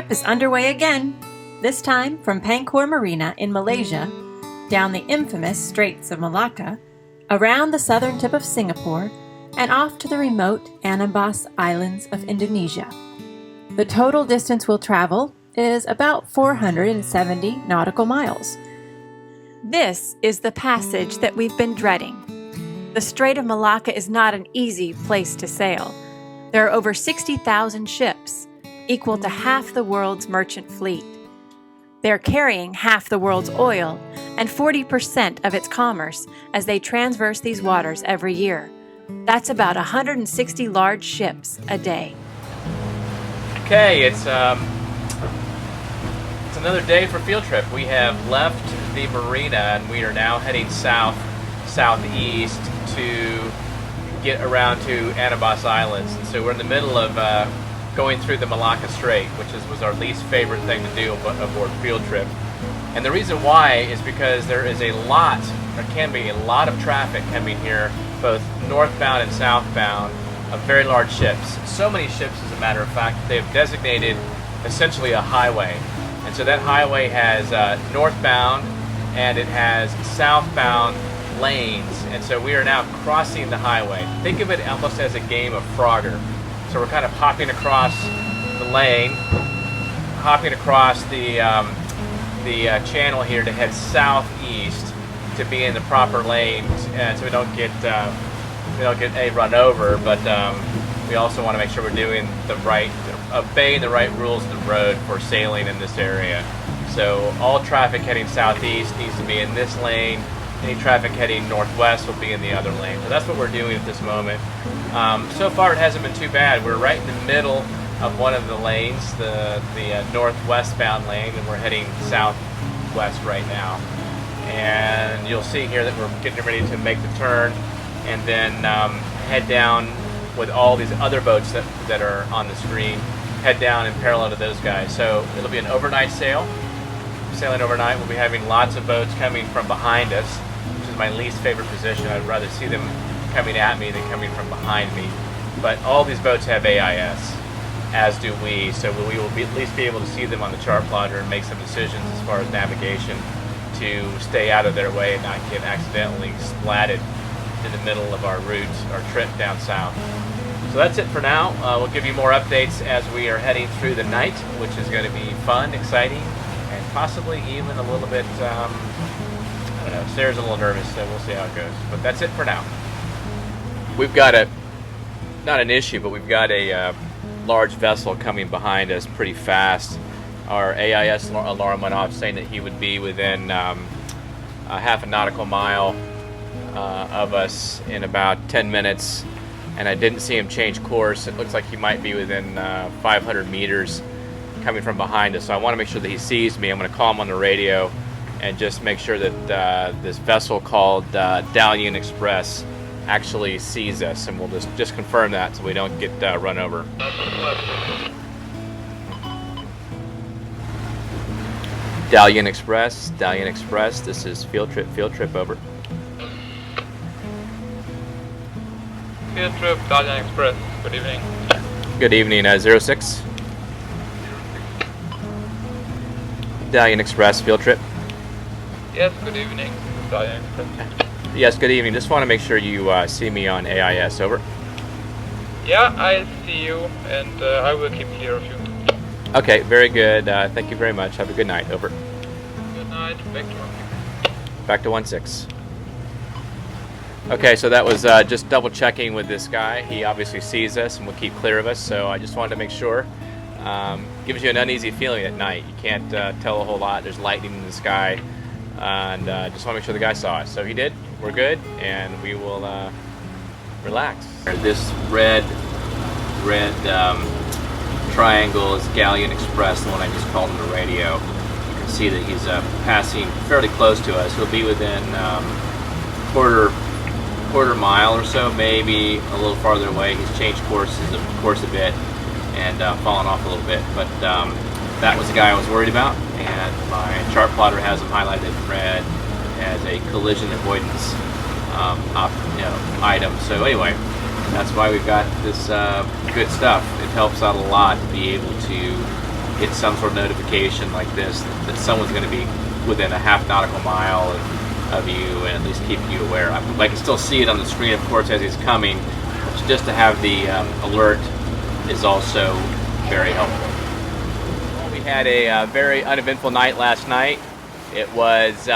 trip is underway again, this time from Pangkor Marina in Malaysia, down the infamous Straits of Malacca, around the southern tip of Singapore, and off to the remote Anambas Islands of Indonesia. The total distance we'll travel is about 470 nautical miles. This is the passage that we've been dreading. The Strait of Malacca is not an easy place to sail. There are over 60,000 ships, equal to half the world's merchant fleet. They're carrying half the world's oil and 40% of its commerce as they transverse these waters every year. That's about 160 large ships a day. Okay, it's another day for field trip. We have left the marina and we are now heading southeast to get around to Anambas Islands. And so we're in the middle of going through the Malacca Strait, which was our least favorite thing to do aboard field trip. And the reason why is because there can be a lot of traffic coming here, both northbound and southbound, of very large ships. So many ships, as a matter of fact, they have designated essentially a highway. And so that highway has northbound and it has southbound lanes. And so we are now crossing the highway. Think of it almost as a game of Frogger. So we're kind of hopping across the lane, hopping across the channel here to head southeast to be in the proper lanes, so we don't get run over. But we also want to make sure we're doing obeying the right rules of the road for sailing in this area. So all traffic heading southeast needs to be in this lane. Any traffic heading northwest will be in the other lane. So that's what we're doing at this moment. So far it hasn't been too bad. We're right in the middle of one of the lanes, the northwestbound lane, and we're heading southwest right now. And you'll see here that we're getting ready to make the turn and then head down with all these other boats that are on the screen, head down in parallel to those guys. So it'll be an overnight sail. Sailing overnight, we'll be having lots of boats coming from behind us, which is my least favorite position. I'd rather see them coming at me than coming from behind me. But all these boats have AIS, as do we, so we will at least be able to see them on the chart plotter and make some decisions as far as navigation to stay out of their way and not get accidentally splatted in the middle of our route, our trip down south. So that's it for now. We'll give you more updates as we are heading through the night, which is going to be fun, exciting, and possibly even a little bit, I don't know, Sarah's a little nervous, so we'll see how it goes. But that's it for now. We've got not an issue, but we've got a large vessel coming behind us pretty fast. Our AIS alarm went off saying that he would be within a half a nautical mile of us in about 10 minutes, and I didn't see him change course. It looks like he might be within 500 meters coming from behind us, so I want to make sure that he sees me. I'm going to call him on the radio and just make sure that this vessel called Dalian Express actually sees us, and we'll just confirm that so we don't get run over. Dalian Express, this is field trip over. Field trip, Dalian Express, good evening. Good evening, 06. Dalian Express, field trip. Yes, good evening, Dalian Express. Yes, good evening. Just want to make sure you see me on AIS, over. Yeah, I see you, and I will keep clear of you. Okay, very good. Thank you very much. Have a good night, over. Good night, Back to 16. Okay, so that was just double checking with this guy. He obviously sees us and will keep clear of us, so I just wanted to make sure. Gives you an uneasy feeling at night. You can't tell a whole lot. There's lightning in the sky, and just want to make sure the guy saw us. So he did. We're good, and we will relax. This red triangle is Dalian Express, the one I just called on the radio. You can see that he's passing fairly close to us. He'll be within quarter mile or so, maybe a little farther away. He's changed course a bit and fallen off a little bit, but that was the guy I was worried about, and my chart plotter has him highlighted in red as a collision avoidance item. So anyway, that's why we've got this good stuff. It helps out a lot to be able to get some sort of notification like this that someone's going to be within a half nautical mile of you, and at least keep you aware. I can still see it on the screen, of course, as he's coming. Just to have the alert is also very helpful. We had a very uneventful night last night. It was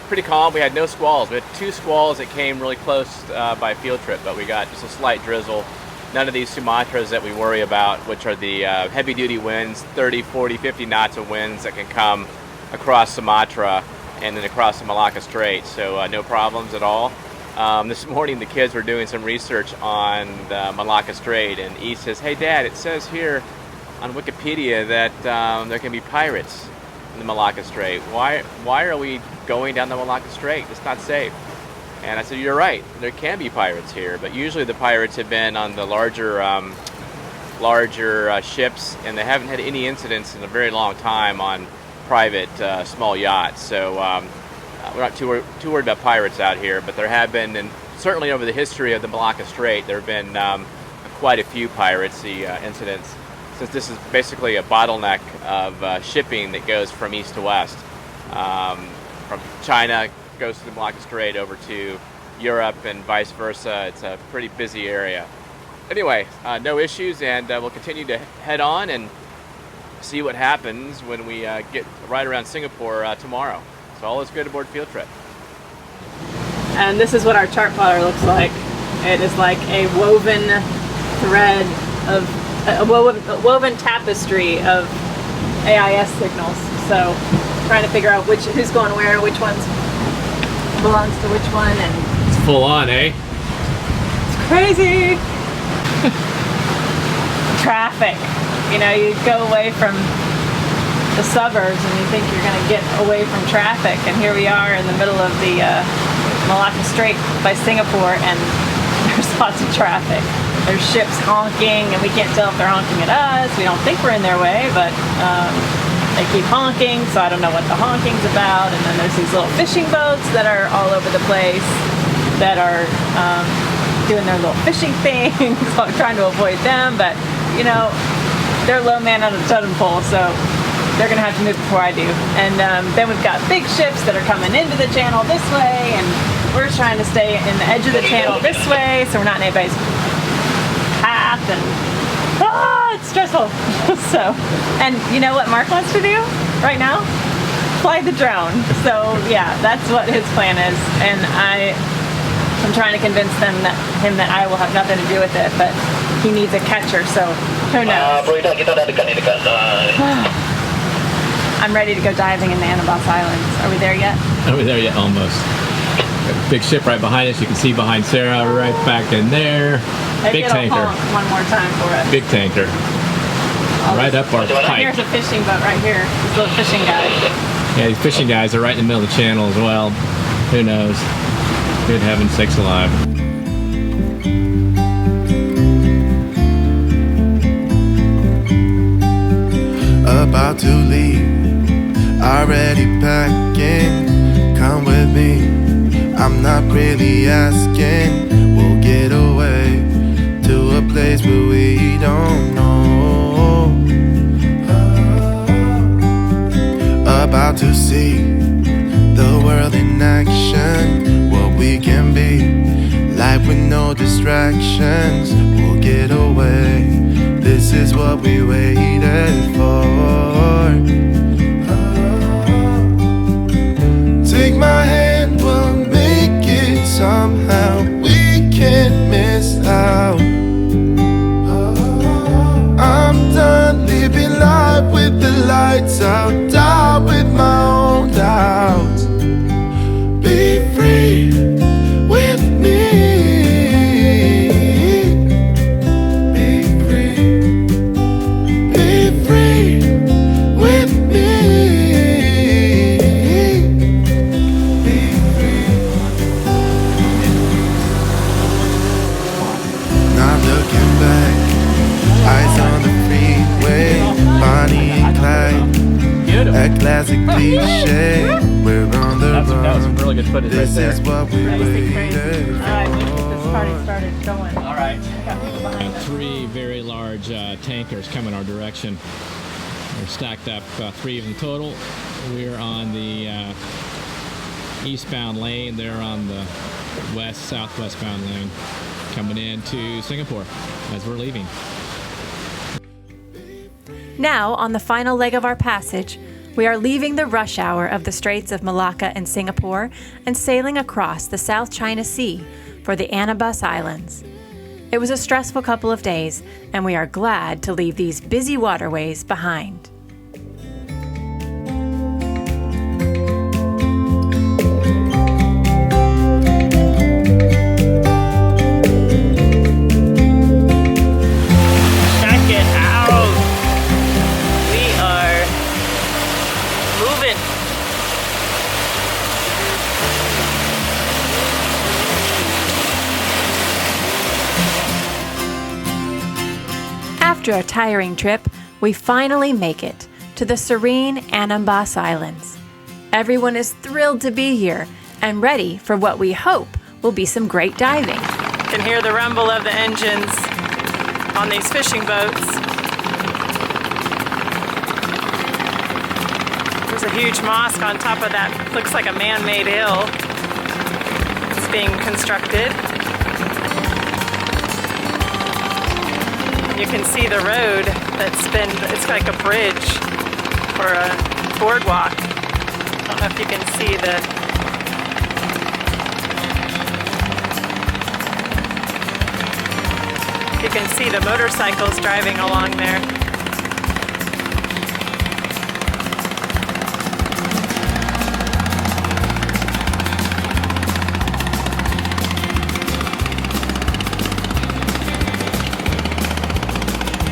pretty calm. We had no squalls. We had 2 squalls that came really close by field trip, but we got just a slight drizzle. None of these Sumatras that we worry about, which are the heavy-duty winds, 30, 40, 50 knots of winds that can come across Sumatra and then across the Malacca Strait. So no problems at all. This morning the kids were doing some research on the Malacca Strait, and E says, "Hey Dad, it says here on Wikipedia that there can be pirates in the Malacca Strait. Why are we going down the Malacca Strait? It's not safe." And I said, "You're right, there can be pirates here, but usually the pirates have been on the larger ships, and they haven't had any incidents in a very long time on private small yachts. So we're not too worried about pirates out here, but there have been, and certainly over the history of the Malacca Strait, there have been quite a few piracy incidents, since this is basically a bottleneck of shipping that goes from east to west. From China, goes to the Malacca Strait over to Europe and vice versa. It's a pretty busy area. Anyway, no issues, and we'll continue to head on and see what happens when we get right around Singapore tomorrow. So all is good aboard Field Trip. And this is what our chart plotter looks like. It is like a woven thread of a woven tapestry of AIS signals. So trying to figure out who's going where, which ones belongs to which one, and It's full on, eh? it's crazy. Traffic. You know, you go away from the suburbs and you think you're going to get away from traffic, and here we are in the middle of the Malacca Strait by Singapore, and there's lots of traffic. There's ships honking, and we can't tell if they're honking at us. We don't think we're in their way, but they keep honking, so I don't know what the honking's about. And then there's these little fishing boats that are all over the place that are doing their little fishing things. So I'm trying to avoid them, but you know, they're low man on a totem pole, so they're gonna have to move before I do. And then we've got big ships that are coming into the channel this way, and we're trying to stay in the edge of the channel this way, so we're not in anybody's path, and it's stressful. So, and you know what Mark wants to do right now? Fly the drone. So yeah, that's what his plan is, and I'm trying to convince him that I will have nothing to do with it, but he needs a catcher, so who knows. I'm ready to go diving in the Anambas Islands. Are we there yet? Are we there yet? Almost. Big ship right behind us. You can see behind Sarah right back in there. Maybe Big it'll tanker. honk one more time for us. Big tanker. Right up our pipe. Here's a fishing boat right here. These little fishing guys. Yeah, these fishing guys are right in the middle of the channel as well. Who knows? Good heavens sakes alive. About to leave, already packing. Come with me, I'm not really asking. We'll get away to a place where we don't know. About to see the world in action, what we can be, life with no distractions. We'll get away, this is what we waited for. Take my hand, we'll make it somehow. We can't miss out. I'm done living life with the lights out, die with my own doubts. Be free with me. A classic cliche, we're on the run. That was some really good footage right there. This is what we waited for. Alright, we get this party started going. All right. Got people behind us. three very large tankers coming our direction. They're stacked up, three of them total. We're on the eastbound lane. They're on the southwestbound lane, coming into Singapore as we're leaving. Now, on the final leg of our passage, we are leaving the rush hour of the Straits of Malacca and Singapore and sailing across the South China Sea for the Anambas Islands. It was a stressful couple of days, and we are glad to leave these busy waterways behind. After a tiring trip, we finally make it to the serene Anambas Islands. Everyone is thrilled to be here and ready for what we hope will be some great diving. You can hear the rumble of the engines on these fishing boats. There's a huge mosque on top of that. Looks like a man-made hill. It's being constructed. You can see the road it's like a bridge or a boardwalk. I don't know if you can see the motorcycles driving along there.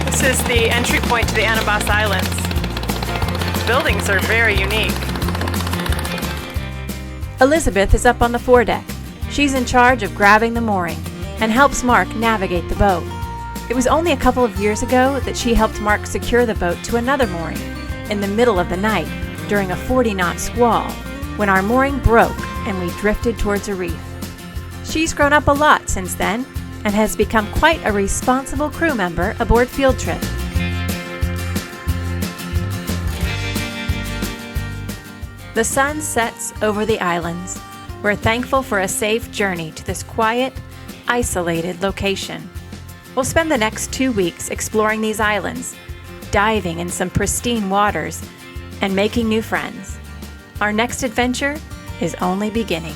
This is the entry point to the Anambas Islands. The buildings are very unique. Elizabeth is up on the foredeck. She's in charge of grabbing the mooring and helps Mark navigate the boat. It was only a couple of years ago that she helped Mark secure the boat to another mooring in the middle of the night during a 40-knot squall when our mooring broke and we drifted towards a reef. She's grown up a lot since then and has become quite a responsible crew member aboard Field Trip. The sun sets over the islands. We're thankful for a safe journey to this quiet, isolated location. We'll spend the next 2 weeks exploring these islands, diving in some pristine waters, and making new friends. Our next adventure is only beginning.